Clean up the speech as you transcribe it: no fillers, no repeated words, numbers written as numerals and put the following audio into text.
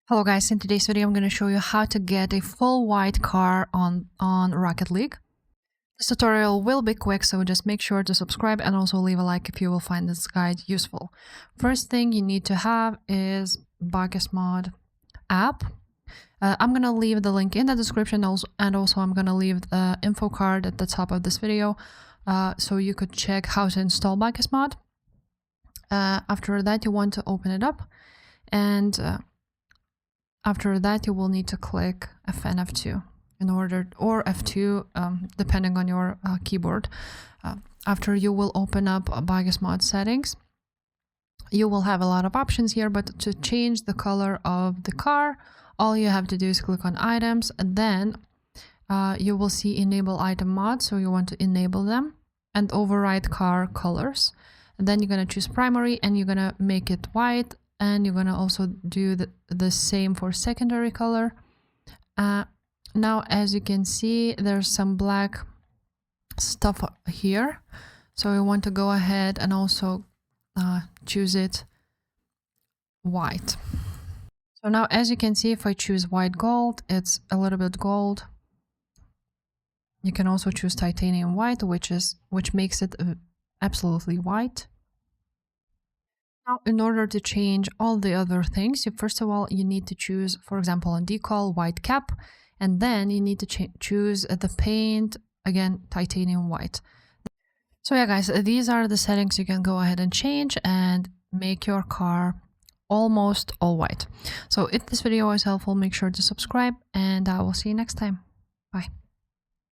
Hello guys, in today's video I'm going to show you how to get a full white car on Rocket League. This tutorial will be quick, so just make sure to subscribe and also leave a like if you will find this guide useful. First thing you need to have is Bagismod app. I'm going to leave the link in the description and also I'm going to leave the info card at the top of this video so you could check how to install Bagismod. After that you want to open it up, and after that, you will need to click F1 F2 in order, or F2, depending on your keyboard. After you will open up Bagismod settings, you will have a lot of options here, but to change the color of the car, all you have to do is click on items, and then you will see enable item mod, so you want to enable them, and override car colors. And then you're going to choose primary and you're going to make it white. And you're going to also do the same for secondary color. Now, as you can see, there's some black stuff here. So we want to go ahead and also choose it white. So now, as you can see, if I choose white gold, it's a little bit gold. You can also choose titanium white, which makes it absolutely white. Now, in order to change all the other things, first of all, you need to choose, for example, on decal, white cap, and then you need to choose the paint, again, titanium white. So yeah, guys, these are the settings you can go ahead and change and make your car almost all white. So if this video was helpful, make sure to subscribe, and I will see you next time. Bye.